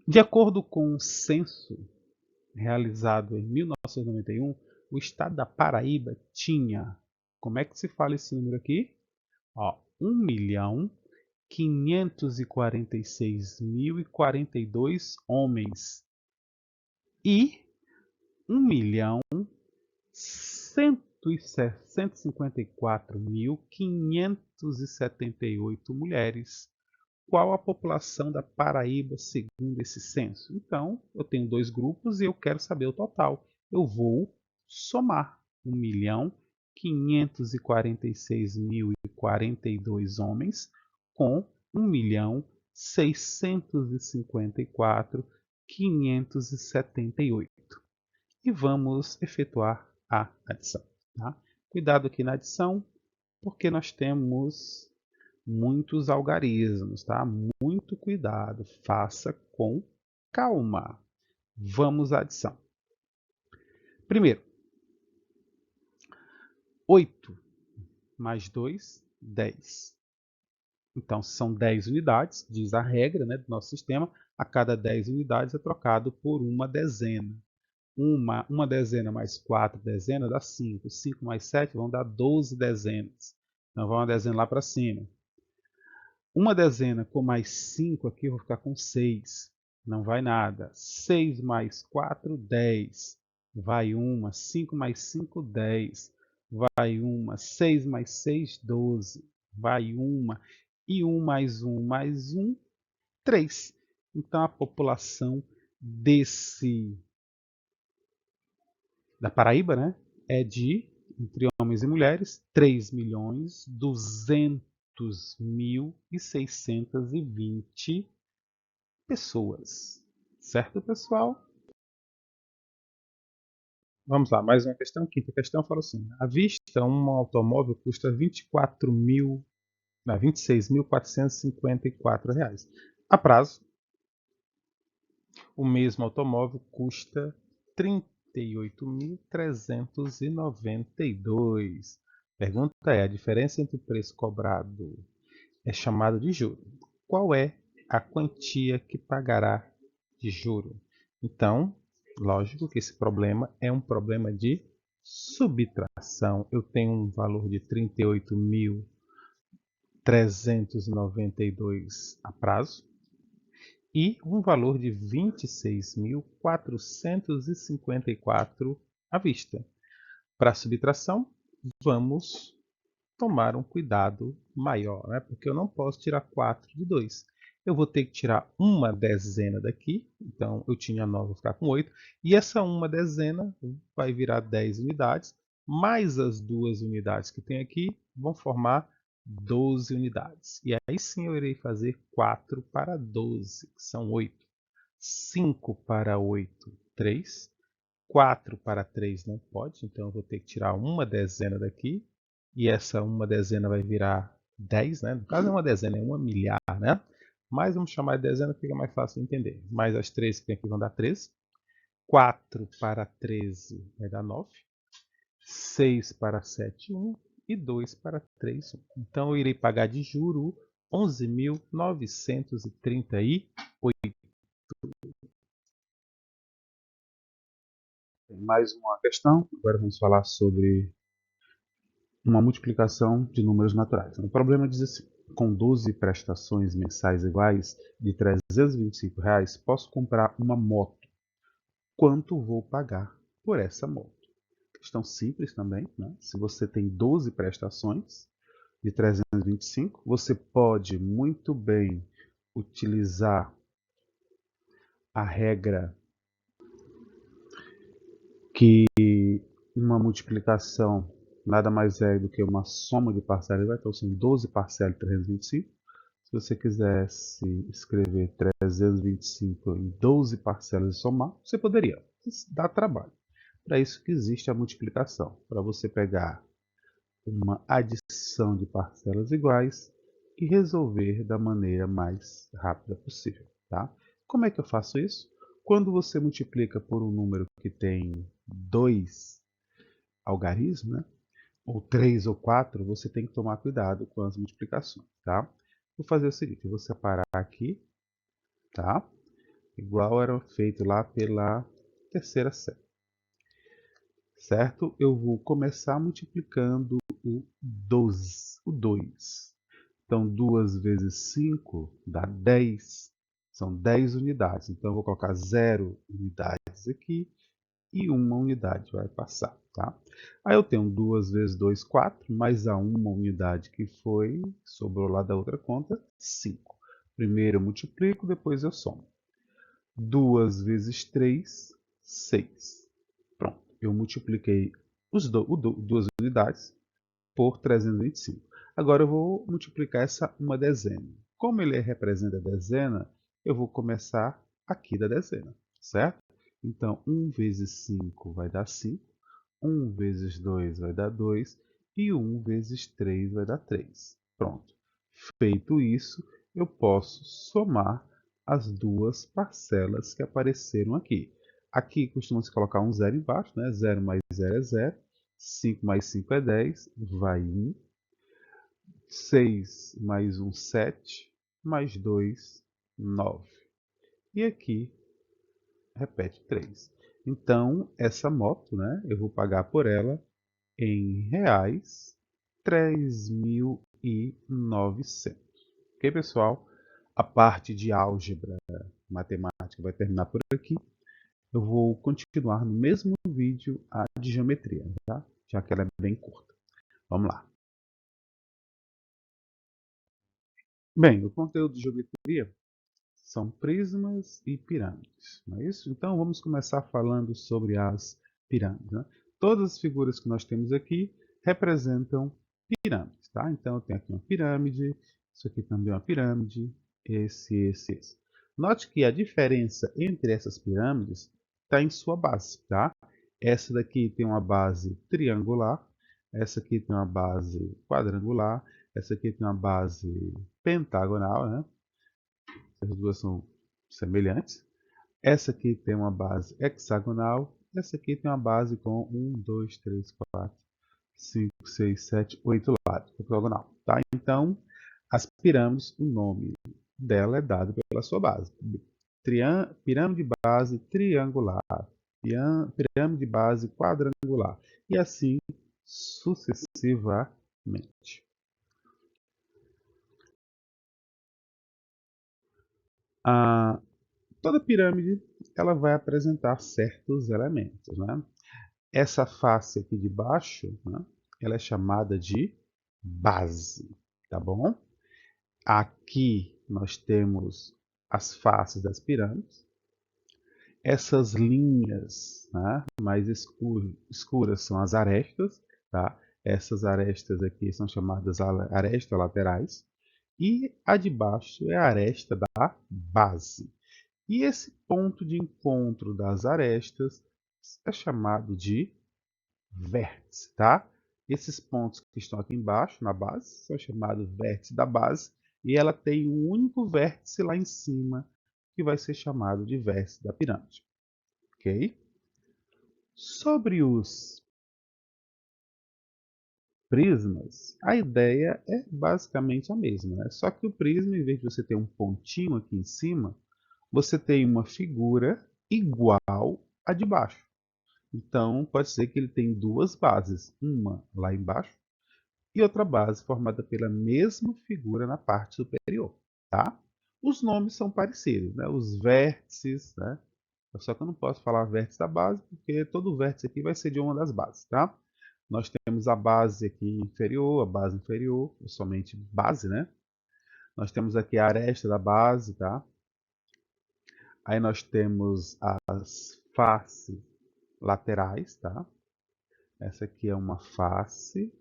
De acordo com o censo realizado em 1991, o estado da Paraíba tinha, como é que se fala esse número aqui? 1.546.042 homens e 1.154.578 mulheres. Qual a população da Paraíba segundo esse censo? Então, eu tenho dois grupos e eu quero saber o total. Eu vou somar 1.546.042 homens com 1.654.578. E vamos efetuar a adição. Tá? Cuidado aqui na adição, porque nós temos muitos algarismos, tá? Muito cuidado, faça com calma. Vamos à adição. Primeiro, 8 mais 2, 10. Então, são 10 unidades, diz a regra, né, do nosso sistema. A cada 10 unidades é trocado por uma dezena. Uma dezena mais 4 dezenas dá 5. 5 mais 7 vão dar 12 dezenas. Então, vai uma dezena lá para cima. Uma dezena com mais 5 aqui, eu vou ficar com 6. Não vai nada. 6 mais 4, 10. Vai uma. 5 mais 5, 10. Vai uma. 6 mais 6, 12. Vai uma. E 1 mais 1, 3. Então, a população da Paraíba, né, é de, entre homens e mulheres, 3.200.620 pessoas. Certo, pessoal? Vamos lá, mais uma questão. Quinta questão fala assim. À vista, um automóvel custa R$ 26.454. A prazo, o mesmo automóvel custa R$ 38.392. Pergunta é, a diferença entre o preço cobrado é chamado de juro. Qual é a quantia que pagará de juro? Então, lógico que esse problema é um problema de subtração. Eu tenho um valor de 38.392 a prazo e um valor de 26.454 à vista. Para a subtração, vamos tomar um cuidado maior, né? Porque eu não posso tirar 4 de 2. Eu vou ter que tirar uma dezena daqui, então eu tinha 9, vou ficar com 8, e essa uma dezena vai virar 10 unidades, mais as duas unidades que tem aqui vão formar 12 unidades. E aí sim eu irei fazer 4 para 12, que são 8. 5 para 8, 3. 4 para 3 não pode, então eu vou ter que tirar uma dezena daqui, e essa uma dezena vai virar 10, né? No caso é uma dezena, é uma milhar, né? Mas vamos chamar de dezena, fica mais fácil de entender. Mais as 3 que tem aqui vão dar 13. 4 para 13 vai dar 9. 6 para 7, 1. E 2 para 3, 1. Então eu irei pagar de juro 11.938. Mais uma questão. Agora vamos falar sobre uma multiplicação de números naturais. O problema diz assim: com 12 prestações mensais iguais de R$ 325, posso comprar uma moto. Quanto vou pagar por essa moto? questão simples também, né? Se você tem 12 prestações de 325, você pode muito bem utilizar a regra que uma multiplicação nada mais é do que uma soma de parcelas, então são 12 parcelas de 325. Se você quisesse escrever 325 em 12 parcelas e somar, você poderia. Isso dá trabalho. Para isso que existe a multiplicação, para você pegar uma adição de parcelas iguais e resolver da maneira mais rápida possível. Tá? Como é que eu faço isso? Quando você multiplica por um número que tem 2 algarismos, né? Ou 3 ou 4, você tem que tomar cuidado com as multiplicações. Tá? Vou fazer o seguinte, eu vou separar aqui, tá? Igual era feito lá pela terceira série. Certo? Eu vou começar multiplicando o 12, o 2. Então, 2 vezes 5 dá 10. São 10 unidades. Então, eu vou colocar 0 unidades aqui e 1 unidade vai passar. Tá? Aí eu tenho 2 vezes 2, 4, mais a 1 unidade que foi, sobrou lá da outra conta, 5. Primeiro eu multiplico, depois eu somo. 2 vezes 3, 6. Pronto, eu multipliquei duas unidades por 325. Agora eu vou multiplicar essa uma dezena. Como ele representa a dezena, eu vou começar aqui da dezena, certo? Então, 1 vezes 5 vai dar 5, 1 vezes 2 vai dar 2 e 1 vezes 3 vai dar 3. Pronto. Feito isso, eu posso somar as duas parcelas que apareceram aqui. Aqui costuma-se colocar um zero embaixo, né? 0 mais 0 é 0. 5 mais 5 é 10, vai 1. 6 mais 1, 7. Mais 2, 9. E aqui repete 3. Então, essa moto, né, eu vou pagar por ela em reais 3.900. Ok, pessoal? A parte de álgebra matemática vai terminar por aqui. Eu vou continuar no mesmo vídeo a de geometria, tá? Já que ela é bem curta. Vamos lá. Bem, o conteúdo de geometria são prismas e pirâmides, não é isso? Então vamos começar falando sobre as pirâmides. Né? Todas as figuras que nós temos aqui representam pirâmides, tá? Então eu tenho aqui uma pirâmide, isso aqui também é uma pirâmide, esse. Note que a diferença entre essas pirâmides está em sua base, tá? Essa daqui tem uma base triangular, essa aqui tem uma base quadrangular, essa aqui tem uma base pentagonal, né? As duas são semelhantes. Essa aqui tem uma base hexagonal. Essa aqui tem uma base com 1, 2, 3, 4, 5, 6, 7, 8 lados. Hexagonal. Tá? Então, as pirâmides, o nome dela é dado pela sua base. Pirâmide base triangular. Pirâmide base quadrangular. E assim sucessivamente. Ah, toda pirâmide ela vai apresentar certos elementos. Né? Essa face aqui de baixo, né, ela é chamada de base, tá bom? Aqui nós temos as faces das pirâmides. Essas linhas, né, mais escuras são as arestas, tá? Essas arestas aqui são chamadas arestas laterais. E a de baixo é a aresta da base. E esse ponto de encontro das arestas é chamado de vértice, tá? Esses pontos que estão aqui embaixo, na base, são chamados vértice da base, e ela tem um único vértice lá em cima, que vai ser chamado de vértice da pirâmide. Ok? Sobre os prismas, a ideia é basicamente a mesma, né? Só que o prisma, em vez de você ter um pontinho aqui em cima, você tem uma figura igual à de baixo. Então, pode ser que ele tenha duas bases, uma lá embaixo e outra base formada pela mesma figura na parte superior. Tá? Os nomes são parecidos, né? Os vértices, né? Só que eu não posso falar vértice da base, porque todo vértice aqui vai ser de uma das bases, tá? Nós temos a base aqui inferior, a base inferior, ou somente base, né? Nós temos aqui a aresta da base, tá? Aí nós temos as faces laterais, tá? Essa aqui é uma face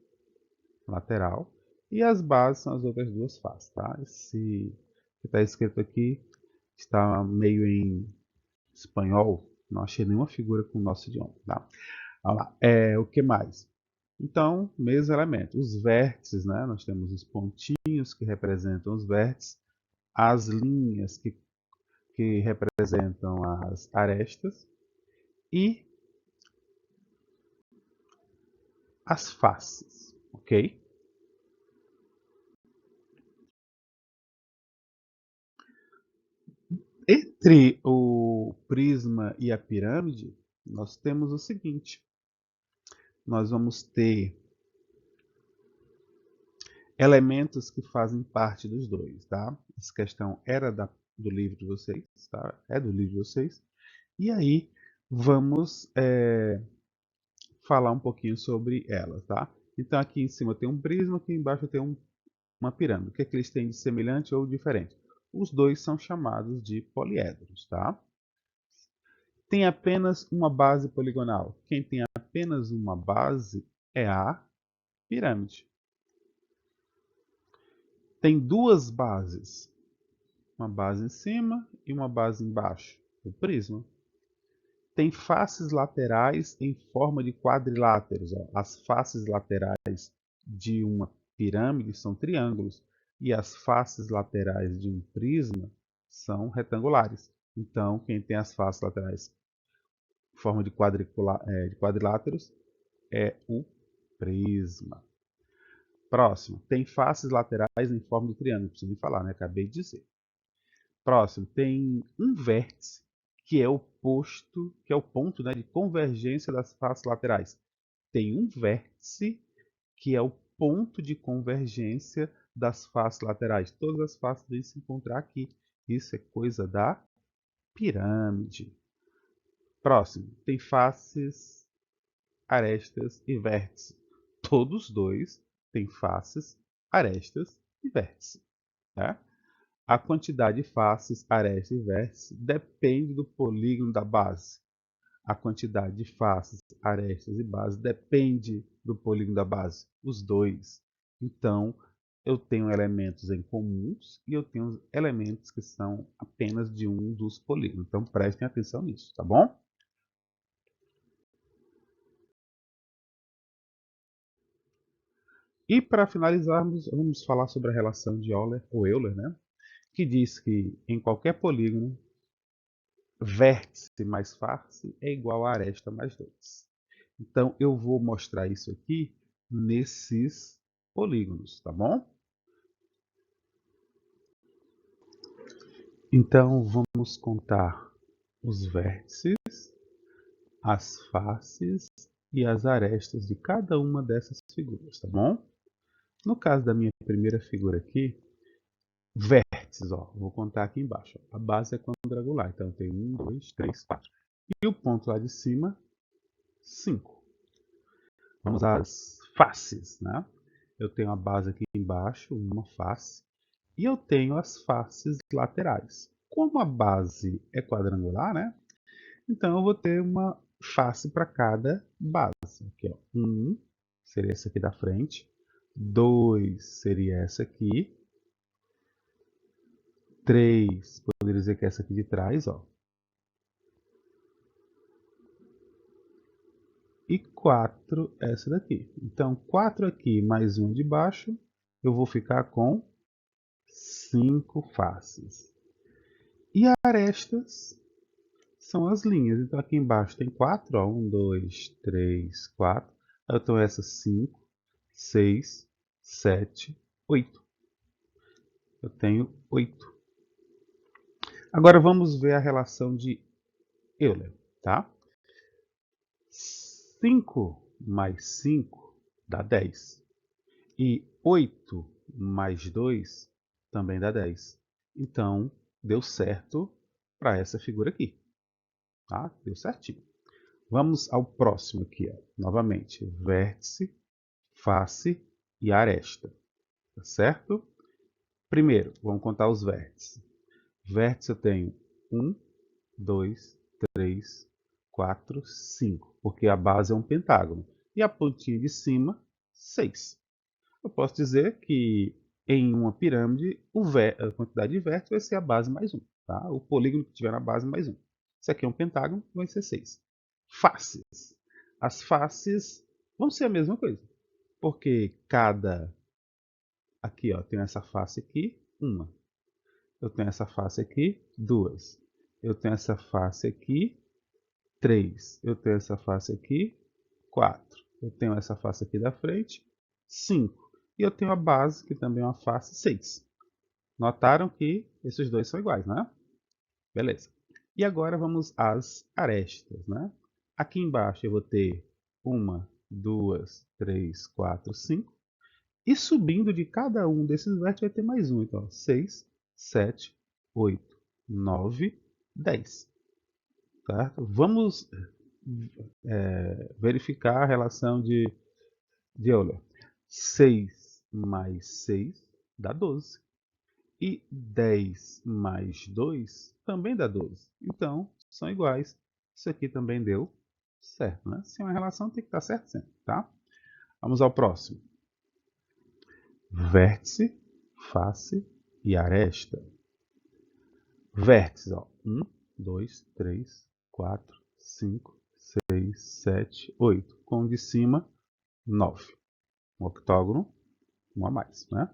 lateral. E as bases são as outras duas faces, tá? Esse que está escrito aqui está meio em espanhol. Não achei nenhuma figura com o nosso idioma, tá? Vamos lá. O que mais? Então, mesmo elemento. Os vértices, né? Nós temos os pontinhos que representam os vértices, as linhas que representam as arestas e as faces, ok? Entre o prisma e a pirâmide, nós temos o seguinte: nós vamos ter elementos que fazem parte dos dois, tá? Essa questão era do livro de vocês, tá? É do livro de vocês. E aí vamos falar um pouquinho sobre elas, tá? Então aqui em cima tem um prisma, aqui embaixo tem uma pirâmide. O que é que eles têm de semelhante ou diferente? Os dois são chamados de poliedros, tá? Tem apenas uma base poligonal. Quem tem apenas uma base é a pirâmide. Tem duas bases, uma base em cima e uma base embaixo, o prisma. Tem faces laterais em forma de quadriláteros. Ó. As faces laterais de uma pirâmide são triângulos e as faces laterais de um prisma são retangulares. Então, quem tem as faces laterais em forma de quadriláteros é o prisma. Próximo, tem faces laterais em forma de triângulo, não preciso nem falar, né? Acabei de dizer. Próximo, tem um vértice, que é o ponto, né, de convergência das faces laterais. Tem um vértice, que é o ponto de convergência das faces laterais. Todas as faces devem se encontrar aqui. Isso é coisa da pirâmide. Próximo, tem faces, arestas e vértices. Todos dois têm faces, arestas e vértices. Né? A quantidade de faces, arestas e vértices depende do polígono da base. A quantidade de faces, arestas e base depende do polígono da base, os dois. Então, eu tenho elementos em comuns e eu tenho elementos que são apenas de um dos polígonos. Então, prestem atenção nisso, tá bom? E para finalizarmos, vamos falar sobre a relação de Euler, ou Euler, né? Que diz que em qualquer polígono, vértice mais face é igual a aresta mais 2. Então, eu vou mostrar isso aqui nesses polígonos, tá bom? Então, vamos contar os vértices, as faces e as arestas de cada uma dessas figuras, tá bom? No caso da minha primeira figura aqui, vértices, ó, vou contar aqui embaixo. Ó. A base é quadrangular, então tem 1, 2, 3, 4. E o ponto lá de cima, 5. Vamos às faces, né? Eu tenho a base aqui embaixo, uma face, e eu tenho as faces laterais. Como a base é quadrangular, né? Então eu vou ter uma face para cada base. Aqui, ó. 1 seria essa aqui da frente, 2 seria essa aqui, 3 poderia dizer que é essa aqui de trás, ó. E 4 essa daqui. Então 4 aqui mais 1 de baixo, eu vou ficar com 5 faces. E arestas são as linhas. Então aqui embaixo tem 4, ó, 1, 2, 3, 4. Eu tenho essas 5, 6, 7, 8. Eu tenho 8. Agora vamos ver a relação de Euler, tá? 5 mais 5 dá 10. E 8 mais 2 também dá 10. Então, deu certo para essa figura aqui. Tá? Deu certinho. Vamos ao próximo aqui, ó. Novamente, vértice, face e aresta. Tá certo? Primeiro, vamos contar os vértices. Vértice eu tenho 1, 2, 3, 4, 5, porque a base é um pentágono. E a pontinha de cima, 6. Eu posso dizer que em uma pirâmide, a quantidade de vértices vai ser a base mais 1. Tá? O polígono que tiver na base mais 1. Isso aqui é um pentágono, vai ser 6. Faces. As faces vão ser a mesma coisa. Porque cada... Aqui, ó, tenho essa face aqui, uma. Eu tenho essa face aqui, 2. Eu tenho essa face aqui, 3. Eu tenho essa face aqui, 4. Eu tenho essa face aqui da frente, 5. E eu tenho a base, que também é uma face, 6. Notaram que esses dois são iguais, né? Beleza. E agora vamos às arestas, né? Aqui embaixo eu vou ter 1, 2, 3, 4, 5. E subindo de cada um desses vértices vai ter mais um. Então, 6, 7, 8, 9, 10. Certo? Vamos verificar a relação de Euler. 6 mais 6 dá 12. E 10 mais 2 também dá 12. Então, são iguais. Isso aqui também deu certo, né? Se é uma relação, tem que estar certo sempre, tá? Vamos ao próximo. Vértice, face e aresta. Vértices, ó. 1, 2, 3, 4, 5, 6, 7, 8. Com o de cima, 9. Um octógono, um a mais, né?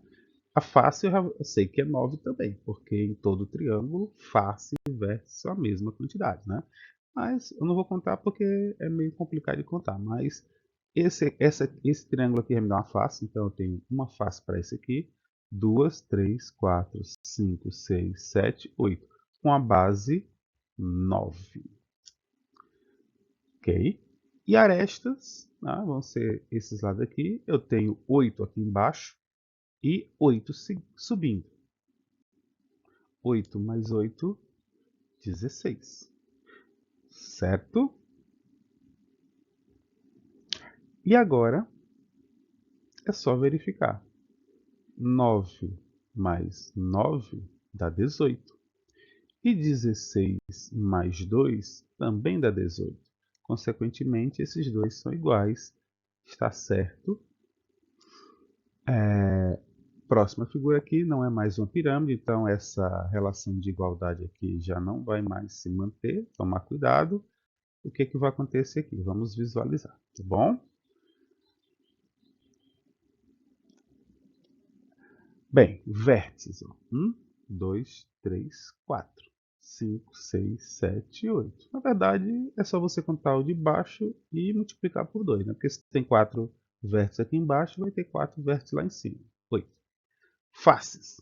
A face eu sei que é 9 também, porque em todo triângulo, face e vértice são a mesma quantidade, né? Mas eu não vou contar porque é meio complicado de contar. Mas esse triângulo aqui me dá uma face, então eu tenho uma face para esse aqui, 2, 3, 4, 5, 6, 7, 8, com a base 9. Ok? E arestas, né, vão ser esses lados aqui. Eu tenho 8 aqui embaixo e 8 subindo. 8 mais 8, 16. Certo? E agora é só verificar. 9 mais 9 dá 18. E 16 mais 2 também dá 18. Consequentemente, esses dois são iguais. Está certo. Próxima figura aqui não é mais uma pirâmide, então essa relação de igualdade aqui já não vai mais se manter. Tomar cuidado. O que vai acontecer aqui? Vamos visualizar, tá bom? Bem, vértices. 1, 2, 3, 4, 5, 6, 7, 8. Na verdade, é só você contar o de baixo e multiplicar por 2, né? Porque se tem 4 vértices aqui embaixo, vai ter 4 vértices lá em cima. 8. Faces.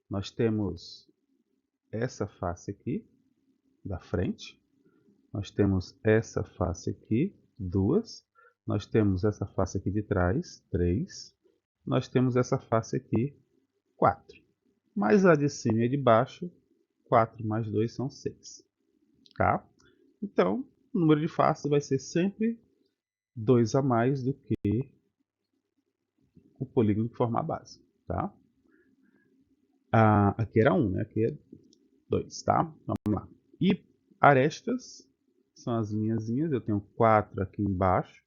Nós temos essa face aqui, da frente. Nós temos essa face aqui, 2. Nós temos essa face aqui de trás, 3. Nós temos essa face aqui, 4. Mais a de cima e a de baixo, 4 mais 2 são 6. Tá? Então, o número de faces vai ser sempre 2 a mais do que o polígono que forma a base. Tá? Aqui era 1, né? Aqui é 2. Tá? Vamos lá. E arestas são as linhazinhas. Eu tenho 4 aqui embaixo,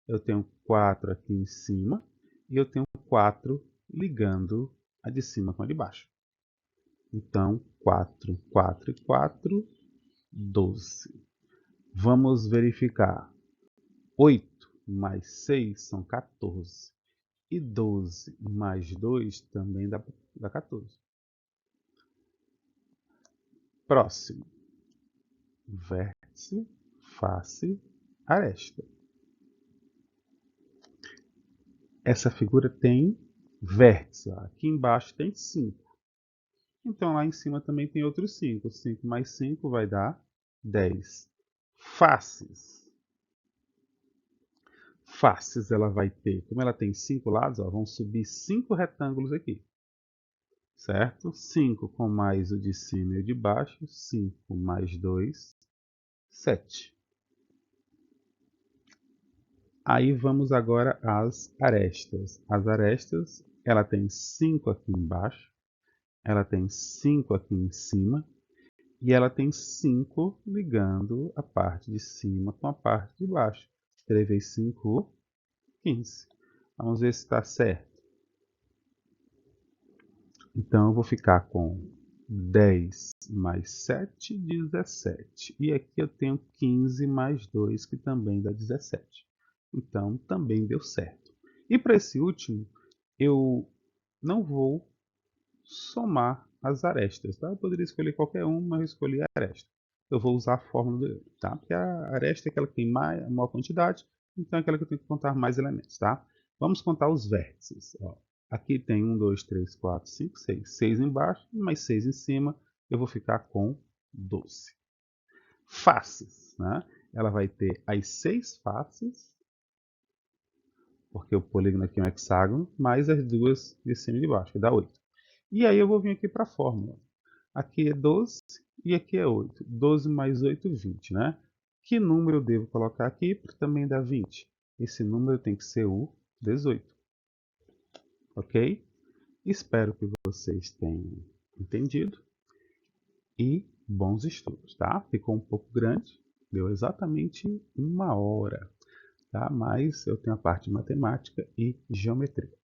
eu tenho 4 aqui em cima e eu tenho 4 ligando a de cima com a de baixo. Então, 4, 4 e 4, 12. Vamos verificar. 8 mais 6 são 14. E 12 mais 2 também dá 14. Próximo. Vértice, face, aresta. Essa figura tem vértice. Aqui embaixo tem 5. Então lá em cima também tem outros 5. 5 mais 5 vai dar 10. Faces. Faces ela vai ter, como ela tem 5 lados, ó, vão subir 5 retângulos aqui. Certo? 5 com mais o de cima e o de baixo. 5 mais 2, 7. Aí vamos agora às arestas. As arestas, ela tem 5 aqui embaixo, ela tem 5 aqui em cima, e ela tem 5 ligando a parte de cima com a parte de baixo. 3 vezes 5, 15. Vamos ver se está certo. Então, eu vou ficar com 10 mais 7, 17. E aqui eu tenho 15 mais 2, que também dá 17. Então, também deu certo. E para esse último, eu não vou somar as arestas. Tá? Eu poderia escolher qualquer um, mas eu escolhi a aresta. Eu vou usar a fórmula dele, tá? Porque a aresta é aquela que tem a maior quantidade, então é aquela que eu tenho que contar mais elementos. Tá? Vamos contar os vértices. Ó. Aqui tem 1, 2, 3, 4, 5, 6. 6 embaixo, mais 6 em cima. Eu vou ficar com 12. Faces. Né? Ela vai ter as 6 faces, porque o polígono aqui é um hexágono, mais as duas de cima e de baixo, que dá 8. E aí eu vou vir aqui para a fórmula. Aqui é 12 e aqui é 8. 12 mais 8, 20, né? Que número eu devo colocar aqui para também dar 20? Esse número tem que ser o 18. Ok? Espero que vocês tenham entendido. E bons estudos, tá? Ficou um pouco grande, deu exatamente 1 hora, tá? Mas eu tenho a parte de matemática e geometria.